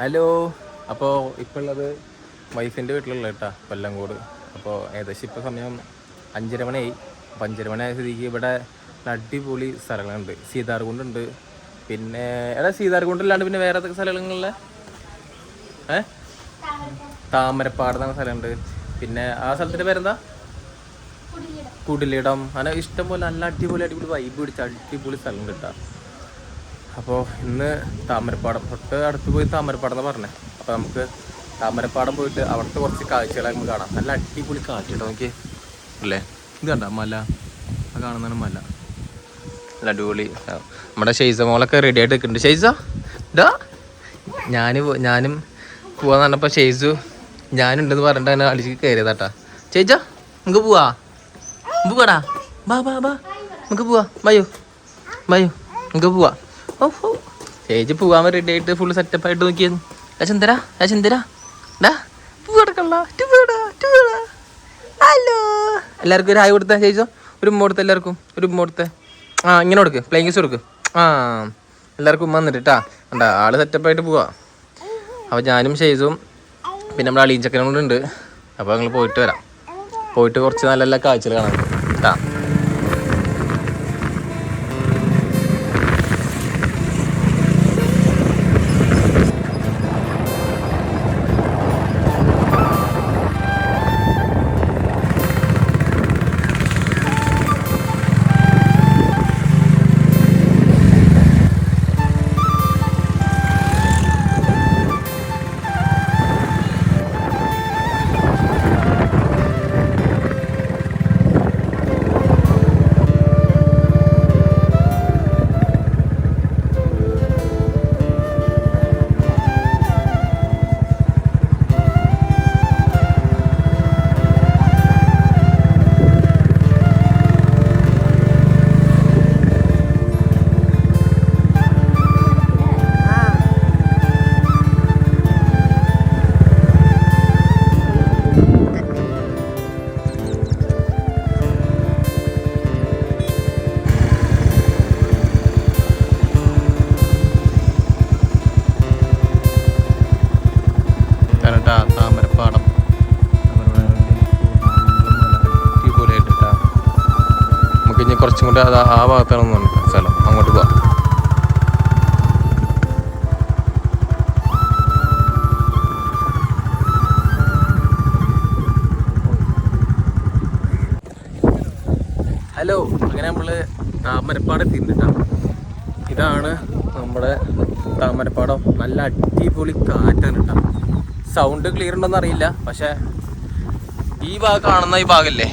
Hello. അപ്പോൾ ഇപ്പോൾ ഉള്ളത് വൈഫിൻ്റെ വീട്ടിലുള്ള കേട്ടോ, കൊല്ലങ്കോട്. അപ്പോൾ ഏകദേശം ഇപ്പോൾ സമയം 5:30 മണിയായി. അപ്പോൾ 5:30 മണിയായ സ്ഥിതിക്ക് ഇവിടെ അടിപൊളി സ്ഥലങ്ങളുണ്ട്. സീതാർകുണ്ടുണ്ട്, പിന്നെ സീതാർകുണ്ടല്ലാണ്ട് പിന്നെ വേറെ ഏതൊക്കെ സ്ഥലങ്ങളിലെ താമരപ്പാട് എന്ന സ്ഥലമുണ്ട്. പിന്നെ ആ സ്ഥലത്തിൻ്റെ പേരെന്താ, കുടിലിടം. അങ്ങനെ ഇഷ്ടംപോലെ നല്ല അടിപൊളി വൈബ് പിടിച്ച അടിപൊളി സ്ഥലം കിട്ടാം. അപ്പോൾ ഇന്ന് താമരപ്പാടം തൊട്ട് അടുത്ത് പോയി താമരപ്പാടം എന്ന് പറഞ്ഞത്. അപ്പോൾ നമുക്ക് താമരപ്പാടം പോയിട്ട് അവിടുത്തെ കുറച്ച് കാഴ്ചകളൊക്കെ നമുക്ക് കാണാം. നല്ല അടിപൊളി കാഴ്ച കേട്ടോ, നോക്കി അല്ലേ. ഇത് കണ്ട മല, ആ കാണുന്നതാണ് മല. നല്ല അടിപൊളി. നമ്മുടെ ഷെയ്സ മോളൊക്കെ റെഡി ആയിട്ട് നിൽക്കുന്നുണ്ട്. ഷെയ്സ ഇതാ ഞാനും പോവാന്ന് പറഞ്ഞപ്പോൾ ഷെയ്സു ഞാനുണ്ടെന്ന് പറഞ്ഞിട്ട് അങ്ങനെ അടിച്ച് കയറിയതാട്ടാ. ഷെയ്ജ നമുക്ക് പോവാടാ, ബാ നമുക്ക് പോവാ, ബയോ നമുക്ക് പോവാ. ഓഹോ, ഷെയ്ജ് പോവാൻ റെഡി ആയിട്ട് ഫുള്ള് സെറ്റപ്പായിട്ട് നോക്കിയത്. ചന്ദ്ര ഹലോ, എല്ലാവർക്കും ഒരു ഹായ് കൊടുത്തേ. ഷെയ്ജോ ഒരു ഉമ്മ കൊടുത്തേ, എല്ലാവർക്കും ഒരു ഉമ്മ കൊടുത്തേ. ഇങ്ങനെ കൊടുക്ക്, പ്ലേയിങ് കിസ് കൊടുക്ക്. എല്ലാവർക്കും ഉമ്മ വന്നിട്ട് കേട്ടാ. കണ്ടാ ആള് സെറ്റപ്പായിട്ട് പോവാ. അപ്പോൾ ഞാനും ഷെയ്സും പിന്നെ നമ്മുടെ അളീഞ്ചക്കനും കൂടെ ഉണ്ട്. അപ്പോൾ ഞങ്ങൾ പോയിട്ട് വരാം. പോയിട്ട് കുറച്ച് നല്ല നല്ല കാഴ്ചകൾ കാണാൻ കേട്ടാ. താമരപ്പാടം അടിപൊളിയായിട്ടാ. നമുക്ക് ഇനി കുറച്ചും കൂടെ അത് ആ ഭാഗത്താണെന്നുണ്ട് സ്ഥലം, അങ്ങോട്ട് പോവാം. ഹലോ, അങ്ങനെ നമ്മള് താമരപ്പാടം എത്തിയിട്ടാണ്. ഇതാണ് നമ്മുടെ താമരപ്പാടം. നല്ല അടിപൊളി കാറ്റാണ് കേട്ടോ. സൗണ്ട് ക്ലിയർ ഉണ്ടോന്ന് അറിയില്ല, പക്ഷെ ഈ കാണുന്ന ഭാഗമല്ലേ,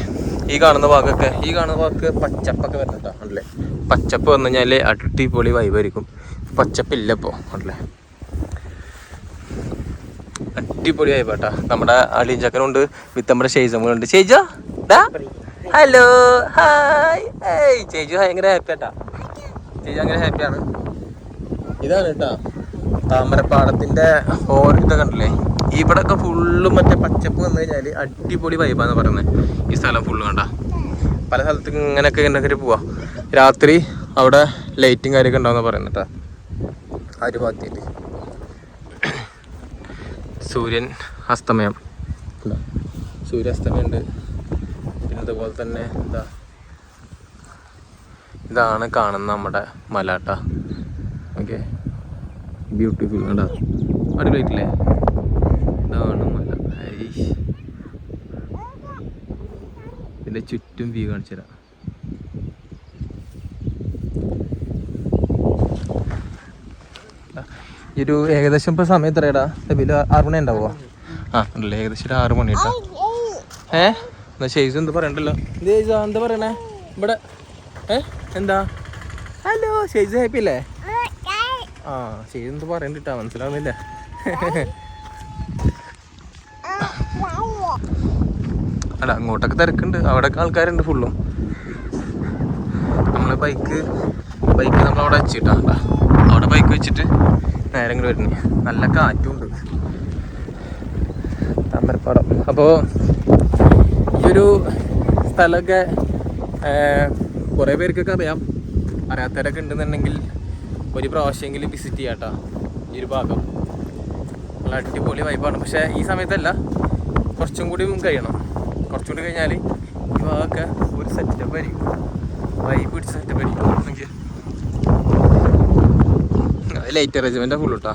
ഈ കാണുന്ന ഭാഗമൊക്കെ പച്ചപ്പൊക്കെ വരുന്നുണ്ടോ അല്ലേ. പച്ചപ്പ് വന്നു കഴിഞ്ഞാൽ അടിപൊളി വൈബായിരിക്കും. പച്ചപ്പില്ല ഇപ്പോൾ അല്ലേ, അടിപൊളി വൈബാട്ടാ. നമ്മുടെ അളിയഞ്ചക്കനുണ്ട് വിത്ത് നമ്മുടെ ഷെയ്സമുണ്ട്. ഷെയ്ജ ഹലോ, ഹായ്. ചേച്ചി ഭയങ്കര ഹാപ്പിയാട്ടാ. ചേച്ചി ഭയങ്കര ഹാപ്പിയാണ്. ഇതാണ് കേട്ടാ താമരപ്പാടത്തിന്റെ ഇതൊക്കെ കണ്ടില്ലേ. ഇവിടെ ഒക്കെ ഫുള്ള് മറ്റേ പച്ചപ്പ് വന്നു കഴിഞ്ഞാൽ അടിപൊളി വൈബാന്ന് പറയുന്നത്. ഈ സ്ഥലം ഫുള്ള് കണ്ട പല സ്ഥലത്തേക്ക് ഇങ്ങനെയൊക്കെ പോവാ. രാത്രി അവിടെ ലൈറ്റും കാര്യമൊക്കെ ഉണ്ടാവുന്ന പറയുന്നത് കേട്ടാ. ആ ഒരു ഭാഗത്തേക്ക് സൂര്യൻ അസ്തമയം, സൂര്യാസ്തമയം ഉണ്ട്. പിന്നെ അതുപോലെ തന്നെ ഇതാണ് കാണുന്ന നമ്മുടെ മലാട്ട. ഓക്കെ, ബ്യൂട്ടിഫുൾ കണ്ടാ, അടിപൊളിയായിട്ടില്ലേ. ഇതാണ് മല. ഇതിൻ്റെ ചുറ്റും വ്യൂ കാണിച്ചു തരാം. ഈ ഒരു ഏകദേശം ഇപ്പോൾ സമയം എത്രയാടാ? വലിയ 6 മണി ഉണ്ടാവുക. ഉണ്ടല്ലേ, ഏകദേശം ഒരു 6 മണി കേട്ടോ. എന്നാ ഷെയ്സ് എന്താ പറയണ്ടല്ലോ. എന്താ പറയണേ ഇവിടെ? എന്താ? ഹലോ, ഷെയ്സ് ഹാപ്പി അല്ലേ? ഷെയ്സ് എന്താ പറയണ്ടിട്ടാ, മനസ്സിലാവുന്നില്ല. അല്ല, അങ്ങോട്ടൊക്കെ തിരക്കുണ്ട്, അവിടെയൊക്കെ ആൾക്കാരുണ്ട് ഫുള്ളും. നമ്മള് ബൈക്ക് നമ്മളവിടെ വെച്ചിട്ടാ. അവിടെ ബൈക്ക് വെച്ചിട്ട് നേരെ ഇങ്ങോട്ട് വരുന്നേ. നല്ല കാറ്റും ഉണ്ട് താമരപ്പാടം. അപ്പോൾ ഈ ഒരു സ്ഥലമൊക്കെ കുറേ പേർക്കൊക്കെ അറിയാം. അറിയാത്തവരൊക്കെ ഉണ്ടെന്നുണ്ടെങ്കിൽ ഒരു പ്രാവശ്യമെങ്കിലും വിസിറ്റ് ചെയ്യാം കേട്ടോ ഈ ഒരു ഭാഗം. നല്ല അടിപൊളി വൈബാണ്. പക്ഷേ ഈ സമയത്തല്ല, കുറച്ചും കൂടി കഴിയണം. കുറച്ചും കൂടി കഴിഞ്ഞാൽ ഈ ഭാഗമൊക്കെ ഒരു സെറ്റപ്പ് ആയിരിക്കും, വൈബ് പിടിച്ച സെറ്റപ്പ് ആയിരിക്കും. അത് ലൈറ്റ് അറേഞ്ച്മെൻറ്റാണ് ഫുൾ കേട്ടോ.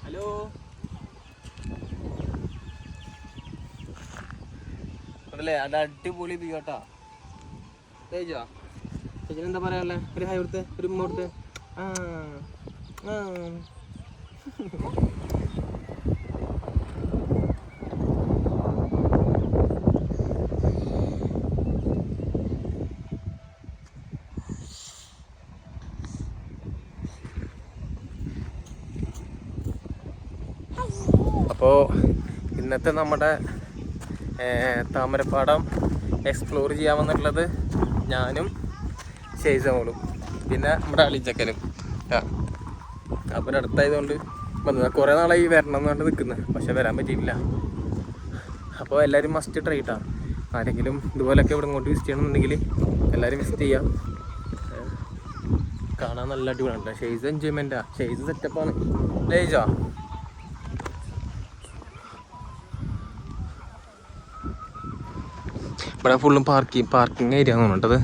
ഹലോ, അതല്ലേ അത് അടിപൊളി വ്യൂ കേട്ടോ. ചേച്ചാ ചേച്ചിന് എന്താ പറയാനുള്ളത്? ഒരു ഹായ് കൊടുത്ത്, ഒരു ഉമ്മ കൊടുത്ത്. അപ്പോൾ ഇന്നത്തെ നമ്മുടെ താമരപ്പാടം എക്സ്പ്ലോർ ചെയ്യാമെന്നുള്ളത് ഞാനും ഷെയ്സമോളും പിന്നെ നമ്മുടെ അളിച്ചക്കനും. അപ്പോൾ അടുത്തായതുകൊണ്ട് വന്നത്. കുറേ നാളായി വരണം എന്ന് പറഞ്ഞിട്ട് നിൽക്കുന്നത്, പക്ഷെ വരാൻ പറ്റിയിട്ടില്ല. അപ്പോൾ എല്ലാവരും മസ്റ്റ് ട്രൈ ഇട്ടാ. ആരെങ്കിലും ഇതുപോലെയൊക്കെ ഇവിടെ ഇങ്ങോട്ട് വിസിറ്റ് ചെയ്യണമെന്നുണ്ടെങ്കിൽ എല്ലാവരും വിസിറ്റ് ചെയ്യാം. കാണാൻ നല്ല അടിപൊളിയാണ്. ഷെയ്സ് എൻജോയ്മെൻറ്റാ, ഷെയ്സ് സെറ്റപ്പാണ്. ലേജാ ഇവിടെ ഫുള്ളും പാർക്കിംഗ് ഏരിയ ആണ് തോന്നുന്നുണ്ടത്.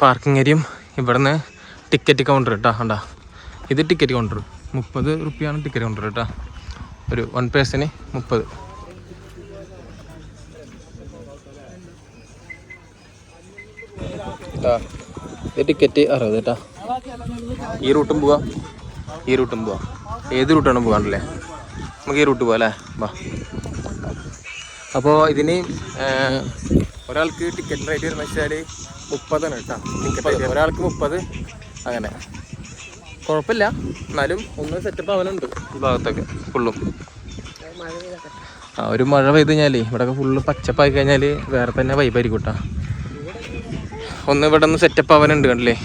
പാർക്കിംഗ് ഏരിയയും ഇവിടുന്ന് ടിക്കറ്റ് കൗണ്ടർ കേട്ടോ. കണ്ടാ, ഇത് ടിക്കറ്റ് കൗണ്ടർ 30 റുപ്യാണ് ടിക്കറ്റ് കൗണ്ടർ കേട്ടോ. ഒരു 1 പേഴ്സന് 30. ഇത് ടിക്കറ്റ് 60 കേട്ടോ. ഈ റൂട്ടും പോവാം, ഈ റൂട്ടും പോവാം. ഏത് റൂട്ടാണ് പോകാണ്ടല്ലേ? നമുക്ക് ഈ റൂട്ട് പോവാം അല്ലേ? വാ. അപ്പോൾ ഇതിന് ഒരാൾക്ക് ടിക്കറ്റ് റേറ്റ് വരുന്നത് വെച്ചാൽ 30 കേട്ടോ. ടിക്കറ്റ് ഒരാൾക്ക് 30. അങ്ങനെ കുഴപ്പമില്ല, എന്നാലും ഒന്ന് സെറ്റപ്പ് ആവാനുണ്ട് ഈ ഭാഗത്തൊക്കെ ഫുള്ളും. ഒരു മഴ പെയ്ത് കഴിഞ്ഞാൽ ഇവിടെയൊക്കെ ഫുള്ള് പച്ചപ്പായി കഴിഞ്ഞാൽ വേറെ തന്നെ വൈബായിരിക്കും കേട്ടോ. ഒന്ന് ഇവിടെ ഒന്ന് സെറ്റപ്പ് ആവാനുണ്ട് കണ്ടില്ലേ?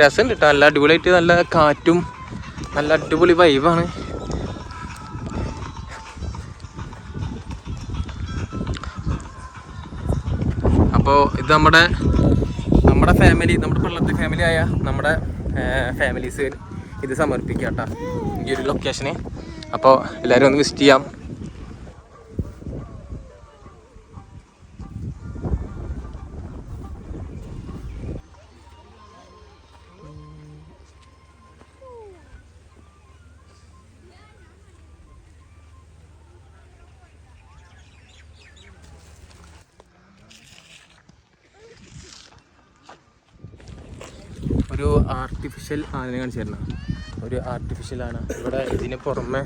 രസമുണ്ട് കേട്ടോ, നല്ല അടിപൊളിയായിട്ട്, നല്ല കാറ്റും നല്ല അടിപൊളി വൈബാണ്. അപ്പോൾ ഇത് നമ്മുടെ ഫാമിലി, നമ്മുടെ പള്ളത്തെ ഫാമിലി ആയ നമ്മുടെ ഫാമിലീസ് ഇത് സമർപ്പിക്കുക കേട്ടോ, ഈ ഒരു ലൊക്കേഷന്. അപ്പോൾ എല്ലാവരും ഒന്ന് വിസിറ്റ് ചെയ്യാം. ഒരു ആർട്ടിഫിഷ്യൽ ആനയെ കാണിച്ചു തരണം. ഒരു ആർട്ടിഫിഷ്യൽ ആന ഇവിടെ. ഇതിന് പുറമെ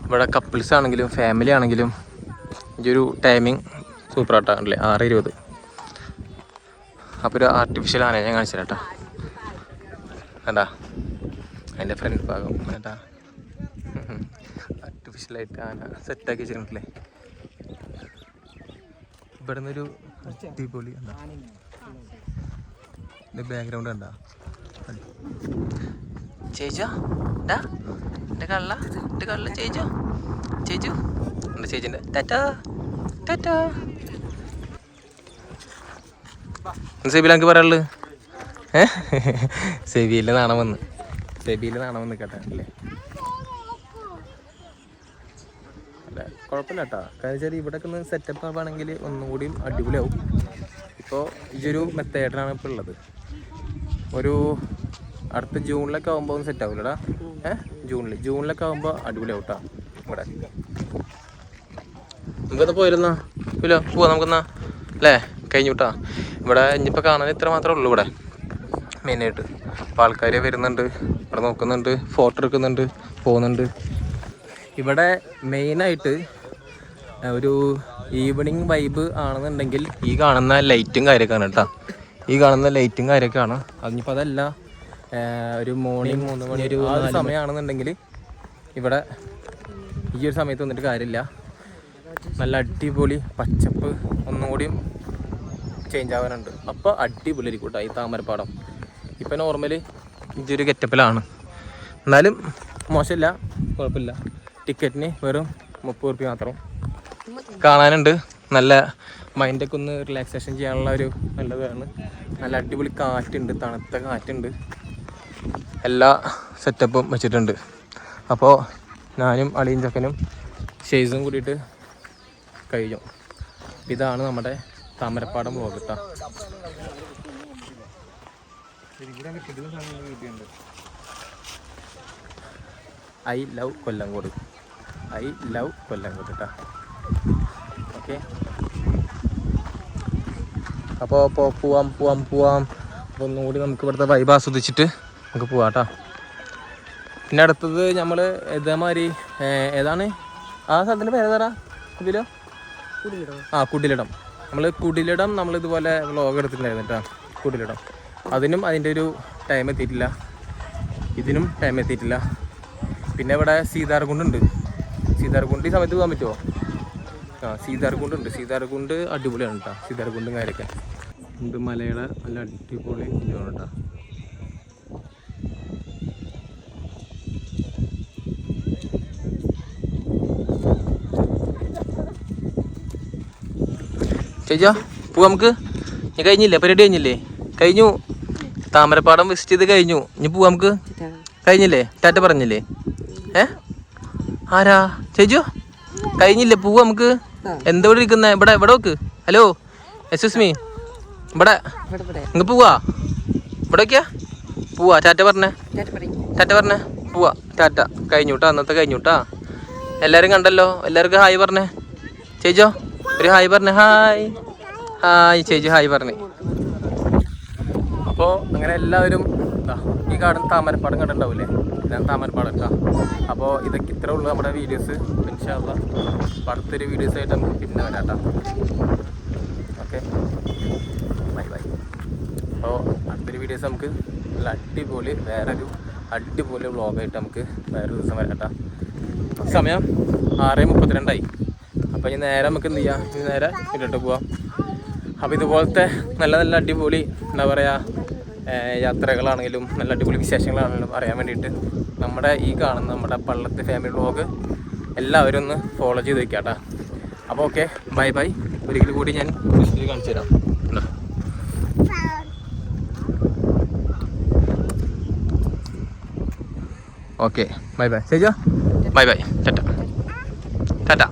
ഇവിടെ കപ്പിൾസ് ആണെങ്കിലും ഫാമിലി ആണെങ്കിലും ഈ ഒരു ടൈമിങ് സൂപ്പറായിട്ടാണല്ലേ, 6:20. അപ്പോൾ ഒരു ആർട്ടിഫിഷ്യൽ ആനയെ ഞാൻ കാണിച്ചു തരാം കേട്ടോ. കണ്ടാ അതിൻ്റെ ഫ്രണ്ട് ഭാഗം കേട്ടാ, ആർട്ടിഫിഷ്യലായിട്ട് ആന സെറ്റാക്കി വെച്ചിട്ടുണ്ടല്ലേ. ഇവിടെ നിന്നൊരു അടിപൊളി ബാക്ക്ഗ്രൗണ്ട് കണ്ടാ. ചേച്ചോ എൻ്റെ കള്ള ചേച്ചോ എൻ്റെ ചേച്ചിൻ്റെ ടാറ്റാ ടാറ്റാ. സെബിയിൽ എനിക്ക് പറയാനുള്ളത് സെബിയിൽ നാണം വന്ന് കേട്ടോ അല്ലേ? അല്ല കുഴപ്പമില്ല കേട്ടോ. കാരണം വെച്ചാൽ ഇവിടെയൊക്കെ ഒന്ന് സെറ്റപ്പ് ആവുകയാണെങ്കിൽ ഒന്നുകൂടിയും അടിപൊളിയാവും. ഇപ്പോൾ ഈ ഒരു മെത്തേഡിനാണ് ഇപ്പോൾ ഉള്ളത്. ഒരു അടുത്ത ജൂണിലൊക്കെ ആകുമ്പോൾ ഒന്ന് സെറ്റ് ആവില്ലടാ. ജൂണിലൊക്കെ ആകുമ്പോൾ അടിപൊളിയാവും കേട്ടോ. ഇവിടെ നമുക്കെന്താ പോയിരുന്നാ ഇല്ല പോവാ നമുക്കെന്നാ അല്ലേ? കഴിഞ്ഞു കേട്ടോ. ഇവിടെ ഇനിയിപ്പോൾ കാണാൻ ഇത്ര മാത്രമേ ഉള്ളൂ ഇവിടെ മെയിനായിട്ട്. അപ്പോൾ ആൾക്കാർ വരുന്നുണ്ട്, ഇവിടെ നോക്കുന്നുണ്ട്, ഫോട്ടോ എടുക്കുന്നുണ്ട്, പോകുന്നുണ്ട്. ഇവിടെ മെയിനായിട്ട് ഒരു ഈവനിങ് വൈബ് ആണെന്നുണ്ടെങ്കിൽ ഈ കാണുന്ന ലൈറ്റും കാര്യമൊക്കെയാണ് കേട്ടോ. ഈ കാണുന്ന ലൈറ്റും കാര്യമൊക്കെയാണ്. അതിനിപ്പോൾ അതല്ല, ഒരു മോർണിംഗ് 3 മണി ഒരു സമയമാണെന്നുണ്ടെങ്കിൽ ഇവിടെ ഈ ഒരു സമയത്ത് വന്നിട്ട് കാര്യമില്ല. നല്ല അടിപൊളി പച്ചപ്പ് ഒന്നും കൂടിയും ചേഞ്ച് ആവാനുണ്ട്. അപ്പോൾ അടിപൊളി ആയിരിക്കും കേട്ടോ ഈ താമരപ്പാടം. ഇപ്പം നോർമലി ഇതൊരു ഗെറ്റപ്പിലാണ്, എന്നാലും മോശമില്ല, കുഴപ്പമില്ല. ടിക്കറ്റിന് വെറും 30 റുപ്യ മാത്രം. കാണാനുണ്ട്, നല്ല മൈൻഡൊക്കെ ഒന്ന് റിലാക്സേഷൻ ചെയ്യാനുള്ള ഒരു നല്ലതാണ്. നല്ല അടിപൊളി കാറ്റുണ്ട്, തണുത്ത കാറ്റുണ്ട്, എല്ലാ സെറ്റപ്പും വെച്ചിട്ടുണ്ട്. അപ്പോൾ ഞാനും അളിയും ചക്കനും ഷെയ്സും കൂടിയിട്ട് കഴിഞ്ഞു. ഇതാണ് നമ്മുടെ താമരപ്പാടം പോകട്ട. I love Kollengode, I love Kollengode കേട്ടോ. ഓക്കെ, അപ്പോൾ പോവാം. അപ്പോൾ ഒന്നുകൂടി നമുക്ക് ഇവിടുത്തെ വൈബ് ആസ്വദിച്ചിട്ട് നമുക്ക് പോവാം കേട്ടോ. പിന്നെ അടുത്തത് നമ്മൾ ഇതേമാതിരി ഏതാണ് ആ സ്ഥലത്തിൻ്റെ പേരേതാ? കുടിലോ? കുടിലിടം. കുടിലിടം നമ്മളിതുപോലെ വ്ളോഗ് എടുത്തിട്ടുണ്ടായിരുന്നു കേട്ടോ. കുടിലിടം അതിനും അതിൻ്റെ ഒരു ടൈം എത്തിയിട്ടില്ല, ഇതിനും ടൈം എത്തിയിട്ടില്ല. പിന്നെ ഇവിടെ സീതാർകുണ്ടുണ്ട്. സീതാർകുണ്ട് ഈ സമയത്ത് പോകാൻ പറ്റുമോ? സീതാർകുണ്ടുണ്ട്. സീതാർകുണ്ട് അടിപൊളിയാണ് കേട്ടോ. സീതാർകുണ്ടും കാര്യമൊക്കെ ഇത് മലയുടെ നല്ല അടിപൊളി ഇതാണ് കേട്ടോ. ചേച്ചാ പോ നമുക്ക്. ഞാൻ കഴിഞ്ഞില്ലേ പരിപാടി? കഴിഞ്ഞു. താമരപ്പാടം വിസിറ്റ് ചെയ്ത് കഴിഞ്ഞു. ഇനി പോവാം നമുക്ക്. കഴിഞ്ഞില്ലേ? ടാറ്റ പറഞ്ഞില്ലേ? ആരാ ചേച്ചോ? കഴിഞ്ഞില്ലേ? പോവാ നമുക്ക്. എന്താ ഇവിടെ ഇരിക്കുന്ന? ഇവിടെ വെക്ക്. Hello, excuse me. ഇവിടെ ഇങ്ങ് പോവാ. ഇവിടെ വയ്ക്കാ. പോവാ. ടാറ്റ പറഞ്ഞേ. പോവാ. ടാറ്റ. കഴിഞ്ഞു കേട്ടോ, അന്നത്തെ കഴിഞ്ഞു കേട്ടോ. എല്ലാവരും കണ്ടല്ലോ. എല്ലാവർക്കും ഹായ് പറഞ്ഞേ. ചേച്ചോ ഒരു ഹായ് പറഞ്ഞേ. ചേച്ചി ഹായ് പറഞ്ഞേ. അപ്പോൾ അങ്ങനെ എല്ലാവരും ഈ കാടും താമരപ്പാടം കണ്ടിട്ടുണ്ടാവില്ലേ? ഞാൻ താമരപ്പാടം കേട്ടോ. അപ്പോൾ ഇതൊക്കെ ഇത്രേ ഉള്ളൂ നമ്മുടെ വീഡിയോസ്. ഇൻഷാ അല്ലാഹ് അടുത്തൊരു വീഡിയോസായിട്ട് നമുക്ക് പിന്നെ വരാം കേട്ടോ. Okay, bye. അപ്പോൾ അടുത്തൊരു വീഡിയോസ് നമുക്ക് നല്ല അടിപൊളി വേറൊരു അടിപൊളി വ്ളോഗായിട്ട് നമുക്ക് വേറൊരു ദിവസം വരാം കേട്ടോ. സമയം 6:32 അപ്പോൾ ഇനി നേരെ നമുക്ക് എന്ത് ചെയ്യാം? ഇനി നേരെ ഇങ്ങോട്ട് പോവാം. അപ്പോൾ ഇതുപോലത്തെ നല്ല നല്ല അടിപൊളി എന്താ പറയുക യാത്രകളാണെങ്കിലും നല്ല അടിപൊളി വിശേഷങ്ങളാണെങ്കിലും അറിയാൻ വേണ്ടിയിട്ട് നമ്മുടെ ഈ കാണുന്ന നമ്മുടെ പള്ളത്ത് ഫാമിലി വ്ളോഗ് എല്ലാവരും ഒന്ന് ഫോളോ ചെയ്ത് വയ്ക്കാം കേട്ടോ. അപ്പോൾ ഓക്കെ, ബൈ. ഒരിക്കൽ കൂടി ഞാൻ വിസിൽ കാണിച്ചു തരാം. Okay, bye. ശരിയോ? ബൈ. ടാറ്റ.